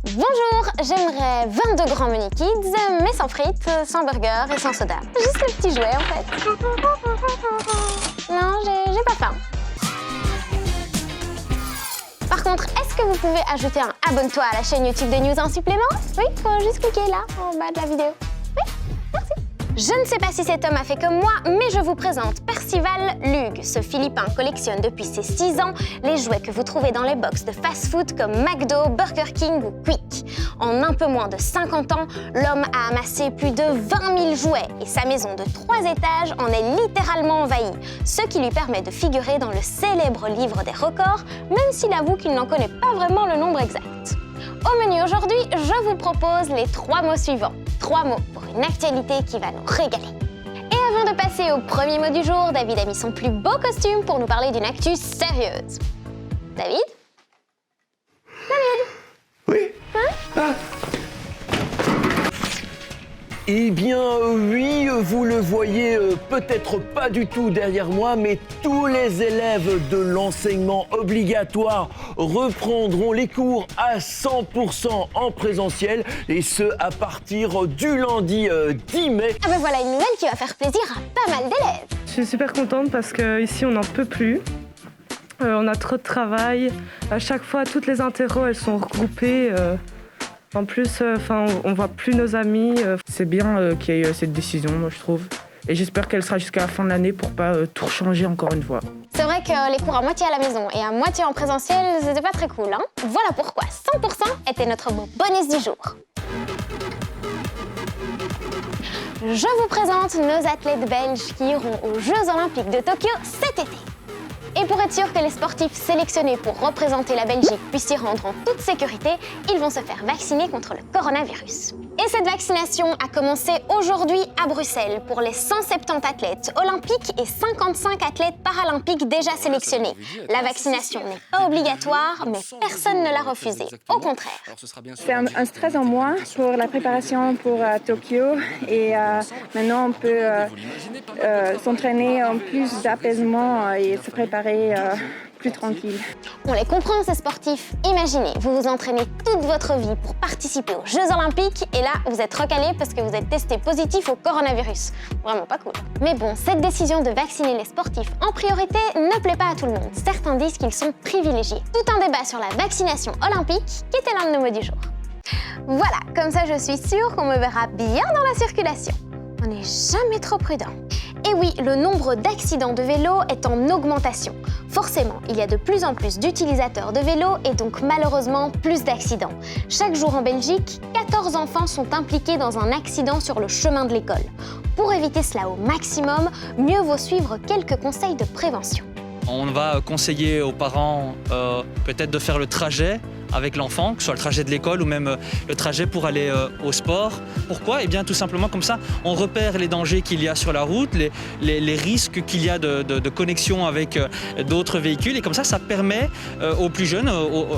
Bonjour, j'aimerais 22 grands menu kids, mais sans frites, sans burger et sans soda. Juste le petit jouet en fait. Non, j'ai pas faim. Par contre, est-ce que vous pouvez ajouter un abonne-toi à la chaîne YouTube de News en supplément? Oui, faut juste cliquer là, en bas de la vidéo. Oui, merci. Je ne sais pas si cet homme a fait comme moi, mais je vous présente Percival Lug. Ce Philippin collectionne depuis ses 6 ans les jouets que vous trouvez dans les box de fast-food comme McDo, Burger King ou Quick. En un peu moins de 50 ans, l'homme a amassé plus de 20 000 jouets et sa maison de 3 étages en est littéralement envahie, ce qui lui permet de figurer dans le célèbre livre des records, même s'il avoue qu'il n'en connaît pas vraiment le nombre exact. Au menu aujourd'hui, je vous propose les 3 mots suivants. 3 mots pour une actualité qui va nous régaler. Et avant de passer au premier mot du jour, David a mis son plus beau costume pour nous parler d'une actu sérieuse. David? Oui. Hein? Eh bien oui, vous le voyez peut-être pas du tout derrière moi, mais tous les élèves de l'enseignement obligatoire reprendront les cours à 100% en présentiel, et ce à partir du lundi 10 mai. Ah ben voilà une nouvelle qui va faire plaisir à pas mal d'élèves. Je suis super contente parce qu'ici on n'en peut plus. On a trop de travail. À chaque fois, toutes les interros, elles sont regroupées. En plus, on voit plus nos amis. C'est bien qu'il y ait cette décision, moi, je trouve. Et j'espère qu'elle sera jusqu'à la fin de l'année pour pas tout changer encore une fois. C'est vrai que les cours à moitié à la maison et à moitié en présentiel, c'était pas très cool, hein? Voilà pourquoi 100% était notre beau bonus du jour. Je vous présente nos athlètes belges qui iront aux Jeux Olympiques de Tokyo cet été. Et pour être sûr que les sportifs sélectionnés pour représenter la Belgique puissent s'y rendre en toute sécurité, ils vont se faire vacciner contre le coronavirus. Et cette vaccination a commencé aujourd'hui à Bruxelles pour les 170 athlètes olympiques et 55 athlètes paralympiques déjà sélectionnés. La vaccination n'est pas obligatoire, mais personne ne l'a refusée. Au contraire. C'est un stress en moins pour la préparation pour Tokyo, et maintenant on peut s'entraîner en plus d'apaisement et se préparer plus tranquille. On les comprend ces sportifs. Imaginez, vous vous entraînez toute votre vie pour participer aux Jeux Olympiques et là, vous êtes recalé parce que vous êtes testé positif au coronavirus. Vraiment pas cool. Mais bon, cette décision de vacciner les sportifs en priorité ne plaît pas à tout le monde. Certains disent qu'ils sont privilégiés. Tout un débat sur la vaccination olympique qui était l'un de nos mots du jour. Voilà, comme ça je suis sûre qu'on me verra bien dans la circulation. On n'est jamais trop prudent. Et oui, le nombre d'accidents de vélo est en augmentation. Forcément, il y a de plus en plus d'utilisateurs de vélo et donc malheureusement plus d'accidents. Chaque jour en Belgique, 14 enfants sont impliqués dans un accident sur le chemin de l'école. Pour éviter cela au maximum, mieux vaut suivre quelques conseils de prévention. On va conseiller aux parents peut-être de faire le trajet avec l'enfant, que ce soit le trajet de l'école ou même le trajet pour aller au sport. Pourquoi? Eh bien tout simplement comme ça, on repère les dangers qu'il y a sur la route, les risques qu'il y a de connexion avec d'autres véhicules, et comme ça permet aux plus jeunes,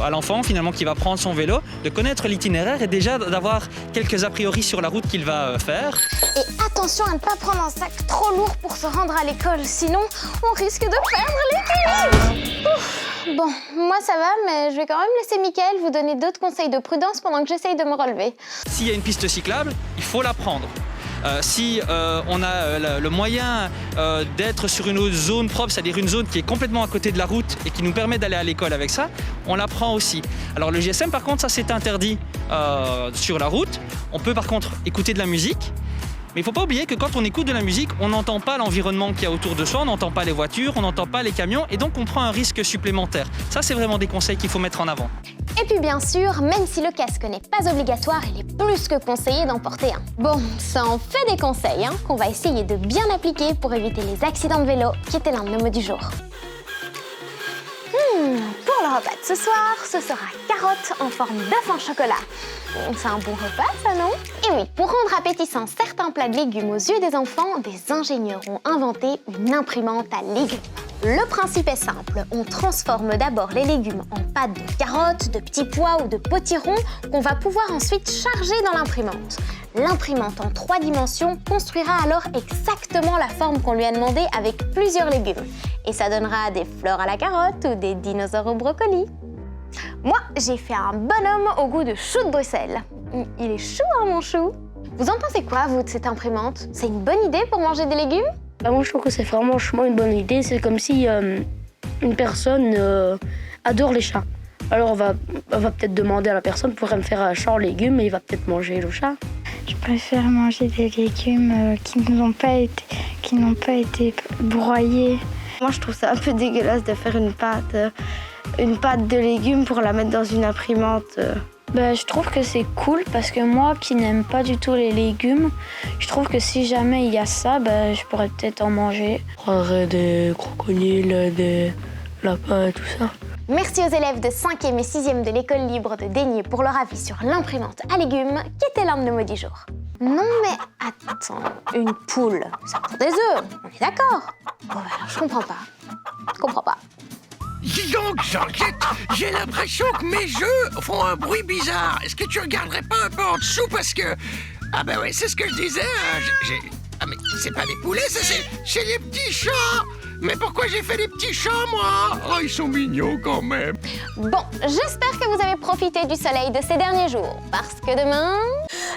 à l'enfant finalement qui va prendre son vélo, de connaître l'itinéraire et déjà d'avoir quelques a priori sur la route qu'il va faire. Et attention à ne pas prendre un sac trop lourd pour se rendre à l'école, sinon on risque de perdre l'équilibre. Bon, moi ça va, mais je vais quand même laisser Mickaël vous donner d'autres conseils de prudence pendant que j'essaye de me relever. S'il y a une piste cyclable, il faut la prendre. Si on a le moyen d'être sur une zone propre, c'est-à-dire une zone qui est complètement à côté de la route et qui nous permet d'aller à l'école avec ça, on la prend aussi. Alors le GSM par contre, ça c'est interdit sur la route. On peut par contre écouter de la musique. Mais il ne faut pas oublier que quand on écoute de la musique, on n'entend pas l'environnement qu'il y a autour de soi, on n'entend pas les voitures, on n'entend pas les camions, et donc on prend un risque supplémentaire. Ça, c'est vraiment des conseils qu'il faut mettre en avant. Et puis bien sûr, même si le casque n'est pas obligatoire, il est plus que conseillé d'en porter un. Bon, ça en fait des conseils qu'on va essayer de bien appliquer pour éviter les accidents de vélo, qui était l'un de nos mots du jour. Pour le repas de ce soir, ce sera carottes en forme d'œuf en chocolat. C'est un bon repas, ça, non? Et oui, pour rendre appétissants certains plats de légumes aux yeux des enfants, des ingénieurs ont inventé une imprimante à légumes. Le principe est simple, on transforme d'abord les légumes en pâte de carottes, de petits pois ou de potirons qu'on va pouvoir ensuite charger dans l'imprimante. L'imprimante en 3 dimensions construira alors exactement la forme qu'on lui a demandé avec plusieurs légumes. Et ça donnera des fleurs à la carotte ou des dinosaures au brocoli. Moi, j'ai fait un bonhomme au goût de chou de Bruxelles. Il est chou, hein, mon chou? Vous en pensez quoi, vous, de cette imprimante? C'est une bonne idée pour manger des légumes? Moi, je trouve que c'est franchement une bonne idée. C'est comme si une personne adore les chats. Alors, on va peut-être demander à la personne pour me faire un chat en légumes et il va peut-être manger le chat. Je préfère manger des légumes qui n'ont pas été broyés. Moi, je trouve ça un peu dégueulasse de faire une pâte de légumes pour la mettre dans une imprimante. Je trouve que c'est cool parce que moi qui n'aime pas du tout les légumes, je trouve que si jamais il y a ça, je pourrais peut-être en manger. Je prendrais des crocodiles, des lapins et tout ça. Merci aux élèves de 5e et 6e de l'école libre de Daigné pour leur avis sur l'imprimante à légumes, qui était l'un de nos mots du jour. Non mais attends, une poule, ça pond des œufs, on est d'accord? Bon alors je comprends pas. Dis donc, Georgette, j'ai l'impression que mes jeux font un bruit bizarre. Est-ce que tu regarderais pas un peu en dessous parce que... Ah ben ouais, c'est ce que je disais. Ah mais c'est pas des poulets, ça c'est les petits chats. Mais pourquoi j'ai fait des petits chats, moi? Oh, ils sont mignons quand même. Bon, j'espère que vous avez profité du soleil de ces derniers jours, parce que demain,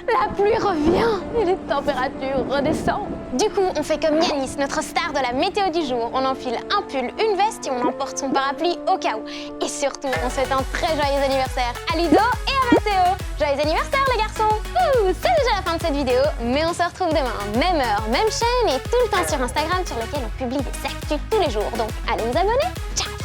la pluie revient et les températures redescendent. Du coup, on fait comme Yanis, notre star de la météo du jour. On enfile un pull, une veste et on emporte son parapluie au cas où. Et surtout, on souhaite un très joyeux anniversaire à Ludo et à Mathéo. Joyeux anniversaire les garçons! C'est déjà la fin de cette vidéo, mais on se retrouve demain, même heure, même chaîne et tout le temps sur Instagram sur lequel on publie des actus tous les jours. Donc allez vous abonner, ciao!